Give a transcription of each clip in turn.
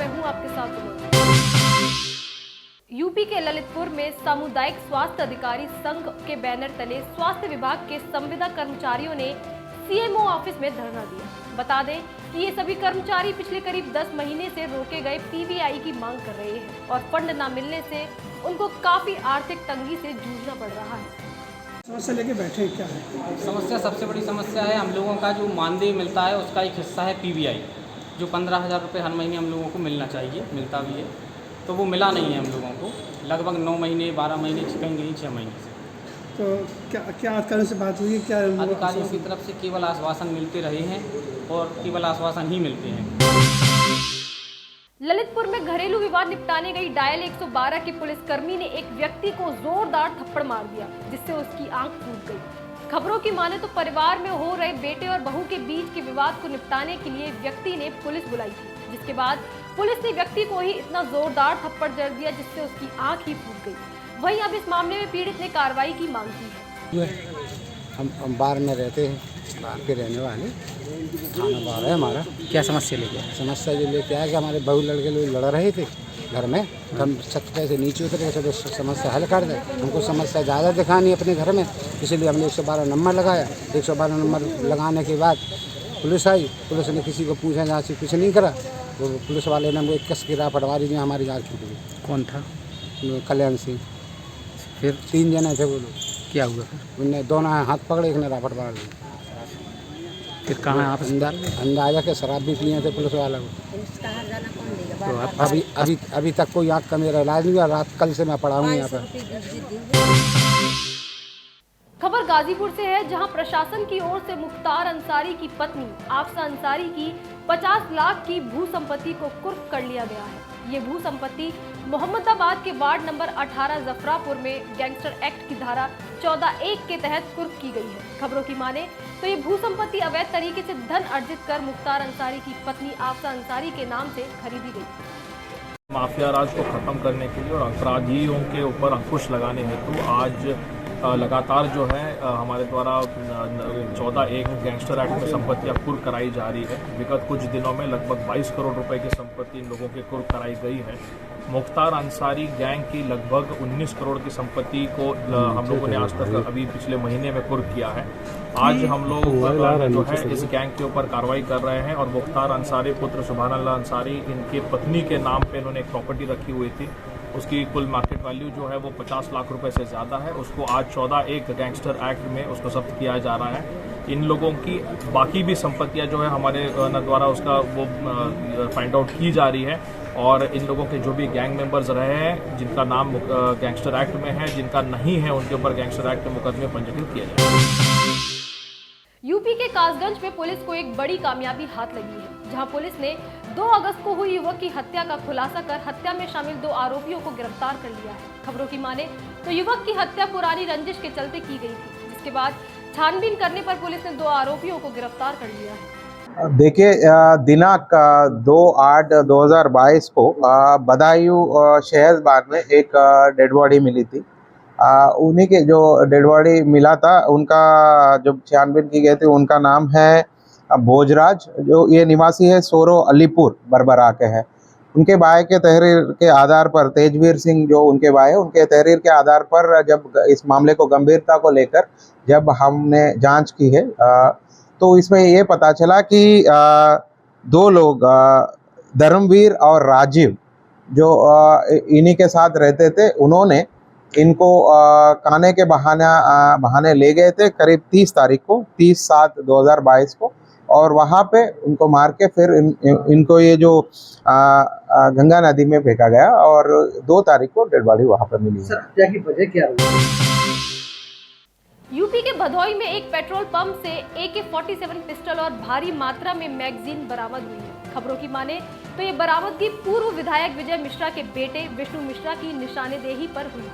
मैं हूं आपके साथ उमंग। यूपी के ललितपुर में सामुदायिक स्वास्थ्य अधिकारी संघ के बैनर तले स्वास्थ्य विभाग के संविदा कर्मचारियों ने सीएमओ ऑफिस में धरना दिया। बता दें कि ये सभी कर्मचारी पिछले करीब 10 महीने से रोके गए पीवीआई की मांग कर रहे हैं और फंड न मिलने से उनको काफी आर्थिक तंगी से जूझना पड़ रहा है। समस्या लेके बैठे क्या है? समस्या सबसे बड़ी समस्या है, हम लोगों का जो मानदेय मिलता है उसका एक हिस्सा है पीवीआई, जो 15,000 रुपये हर महीने हम लोगों को मिलना चाहिए, मिलता भी है, तो वो मिला नहीं है हम लोगों को लगभग 9 महीने 12 महीने कहीं कहीं 6 महीने से। तो क्या अधिकारियों से बात हुई? क्या अधिकारियों की तरफ से केवल आश्वासन मिलते रहे हैं और केवल आश्वासन ही मिलते हैं। ललितपुर में घरेलू विवाद निपटाने गई डायल 112 के पुलिसकर्मी ने एक व्यक्ति को जोरदार थप्पड़ मार दिया, जिससे उसकी आंख फूट गई। खबरों की माने तो परिवार में हो रहे बेटे और बहू के बीच के विवाद को निपटाने के लिए व्यक्ति ने पुलिस बुलाई थी, जिसके बाद पुलिस ने व्यक्ति को ही इतना जोरदार थप्पड़ जड़ दिया जिससे उसकी आंख ही फूट गई। वहीं अब इस मामले में पीड़ित ने कार्रवाई की मांग की है। हम बाहर में रहते हैं, बाहर के रहने वाले, खाना बाहर है हमारा। क्या समस्या लेके? समस्या ये लेके आया कि हमारे बहू लड़के लोग लड़ रहे थे घर में, तो हम छत पे से नीचे उतरे तो समस्या हल कर दे। हमको समस्या ज़्यादा दिखानी है अपने घर में, इसलिए हमने 112 नंबर लगाया। 112 नंबर लगाने के बाद पुलिस आई, पुलिस ने किसी को पूछा जहाँ से कुछ नहीं करा, तो पुलिस वाले ने वो 21 गिरा पटवारी में हमारी जान छूट गई। कौन था? कल्याण सिंह। फिर 3 जने थे वो लोग। क्या हुआ फिर? उनने दोनों हाथ पकड़े, एक ने रापट मार दी। फिर कहाँ आप? अंदाजा के शराब भी पिए थे पुलिस वाला को। तो आप अभी तक कोई आँख का मेरा इलाज नहीं हुआ। रात कल से मैं पड़ा हूँ यहाँ पर। खबर गाजीपुर से है, जहां प्रशासन की ओर से मुख्तार अंसारी की पत्नी आफसा अंसारी की 50 लाख की भू संपत्ति को कुर्क कर लिया गया है। ये भू संपत्ति मोहम्मदाबाद के वार्ड नंबर 18 जफरापुर में गैंगस्टर एक्ट की धारा 14(1) के तहत कुर्क की गई है। खबरों की माने तो ये भू संपत्ति अवैध तरीके से धन अर्जित कर मुख्तार अंसारी की पत्नी आफसा अंसारी के नाम से खरीदी गई। माफिया राज को खत्म करने के लिए और अपराधियों के ऊपर अंकुश लगाने हेतु आज लगातार जो है हमारे द्वारा 14(1) गैंगस्टर एक्ट में संपत्तियां कुर्क कराई जा रही है। विगत कुछ दिनों में लगभग 22 करोड़ रुपए की संपत्ति इन लोगों के कुर्क कराई गई है। मुख्तार अंसारी गैंग की लगभग 19 करोड़ की संपत्ति को हम लोगों ने आज तक अभी पिछले महीने में कुर्क किया है। आज हम लोग जो है इस गैंग के ऊपर कार्रवाई कर रहे हैं और मुख्तार अंसारी पुत्र सुभान अल्लाह अंसारी, इनके पत्नी के नाम पे इन्होंने एक प्रॉपर्टी रखी हुई थी। उसकी कुल मार्केट वैल्यू जो है वो 50 लाख रुपए से ज़्यादा है। उसको आज 14(1) गैंगस्टर एक्ट में उसको जब्त किया जा रहा है। इन लोगों की बाकी भी संपत्तियां जो है हमारे द्वारा उसका वो फाइंड आउट की जा रही है और इन लोगों के जो भी गैंग मेंबर्स रहे हैं, जिनका नाम गैंगस्टर एक्ट में है, जिनका नहीं है, उनके ऊपर गैंगस्टर एक्ट में मुकदमे पंजीकृत किए जाएंगे। यूपी के कासगंज में पुलिस को एक बड़ी कामयाबी हाथ लगी है, जहां पुलिस ने 2 अगस्त को हुई युवक की हत्या का खुलासा कर हत्या में शामिल 2 आरोपियों को गिरफ्तार कर लिया है। खबरों की माने तो युवक की हत्या पुरानी रंजिश के चलते की गई थी, जिसके बाद छानबीन करने पर पुलिस ने 2 आरोपियों को गिरफ्तार कर लिया है। देखिए, दिनांक 2/8/2022 को बदायूं शहरबाग में एक डेड बॉडी मिली थी। उन्हीं के जो डेड बॉडी मिला था, उनका जब छानबीन की गई थी, उनका नाम है भोजराज, जो ये निवासी है सोरो अलीपुर बरबरा के हैं। उनके भाई के तहरीर के आधार पर, तेजवीर सिंह जो उनके भाई है, उनके तहरीर के आधार पर जब इस मामले को गंभीरता को लेकर जब हमने जांच की है, तो इसमें ये पता चला कि 2 लोग धर्मवीर और राजीव जो इन्हीं के साथ रहते थे, उन्होंने इनको खाने के बहाने ले गए थे करीब 30 तारीख को, 30/7/2022 को, और वहाँ पे उनको मार के फिर इनको ये जो गंगा नदी में फेंका गया और 2 तारीख को डेड बॉडी वहाँ पर मिली। हत्या की वजह क्या रही? यूपी के भदोई में एक पेट्रोल पंप से AK-47 पिस्टल और भारी मात्रा में मैगजीन बरामद हुई है। खबरों की माने तो ये बरामदगी पूर्व विधायक विजय मिश्रा के बेटे विष्णु मिश्रा की निशानेदेही पर हुई।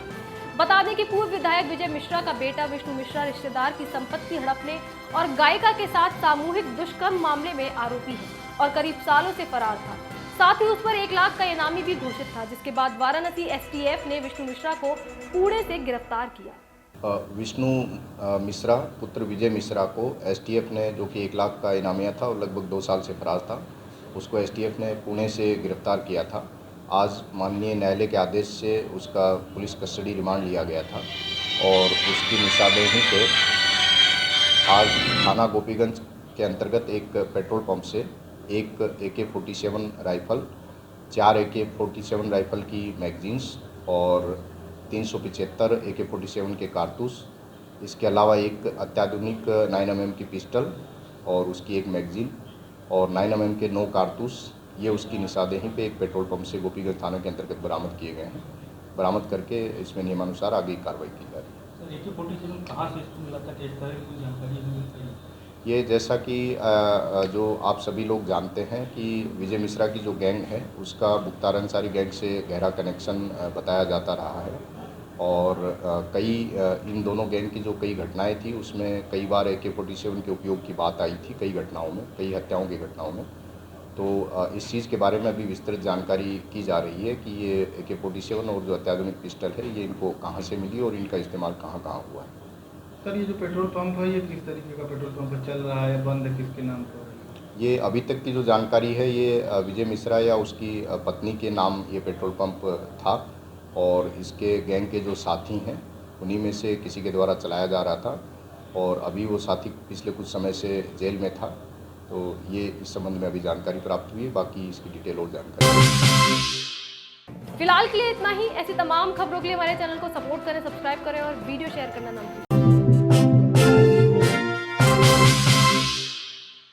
बता दें कि पूर्व विधायक विजय मिश्रा का बेटा विष्णु मिश्रा रिश्तेदार की संपत्ति हड़पने और गायिका के साथ सामूहिक दुष्कर्म मामले में आरोपी है और करीब सालों से फरार था। साथ ही उस पर 1 लाख का इनामी भी घोषित था, जिसके बाद वाराणसी STF ने विष्णु मिश्रा को पुणे से गिरफ्तार किया। विष्णु मिश्रा पुत्र विजय मिश्रा को STF ने, जो कि 1 लाख का इनामिया था और लगभग 2 साल से फरार था, उसको एसटीएफ ने पुणे से गिरफ्तार किया था। आज माननीय न्यायालय के आदेश से उसका पुलिस कस्टडी रिमांड लिया गया था और उसकी निशानदेही पे आज थाना गोपीगंज के अंतर्गत एक पेट्रोल पंप से एक AK-47 राइफ़ल, 4 AK-47 राइफ़ल की मैगजीन्स और 375 AK-47 के कारतूस, इसके अलावा एक अत्याधुनिक 9mm की पिस्टल और उसकी एक मैगजीन और 9mm के 9 कारतूस, ये उसकी निशानदेही पे एक पेट्रोल पंप से गोपीगंज थाना के अंतर्गत बरामद किए गए हैं। बरामद करके इसमें नियमानुसार आगे की कार्रवाई की जा रही है। AK-47 कहाँ से इसको मिला था, किस तरह की कोई जानकारी मिली थी? ये जैसा कि जो आप सभी लोग जानते हैं कि विजय मिश्रा की जो गैंग है उसका मुख्तार अंसारी गैंग से गहरा कनेक्शन बताया जाता रहा है और कई इन दोनों गैंग की जो कई घटनाएं थी उसमें कई बार AK-47 के उपयोग की बात आई थी कई घटनाओं में, कई हत्याओं की घटनाओं में। तो इस चीज़ के बारे में अभी विस्तृत जानकारी की जा रही है कि ये AK-47 और जो अत्याधुनिक पिस्टल है ये इनको कहाँ से मिली और इनका इस्तेमाल कहाँ कहाँ हुआ है। सर, ये जो पेट्रोल पंप है ये किस तरीके का पेट्रोल पंप चल रहा है, बंद है, किसके नाम पर? ये अभी तक की जो जानकारी है ये विजय मिश्रा या उसकी पत्नी के नाम ये पेट्रोल पंप था और इसके गैंग के जो साथी हैं उन्हीं में से किसी के द्वारा चलाया जा रहा था और अभी वो साथी पिछले कुछ समय से जेल में था। तो ये इस संबंध में अभी जानकारी प्राप्त हुई है, बाकी इसकी डिटेल और जानकारी। फिलहाल के लिए इतना ही। ऐसी तमाम खबरों के लिए हमारे चैनल को सपोर्ट करें, सब्सक्राइब करें और वीडियो शेयर करना ना भूलें।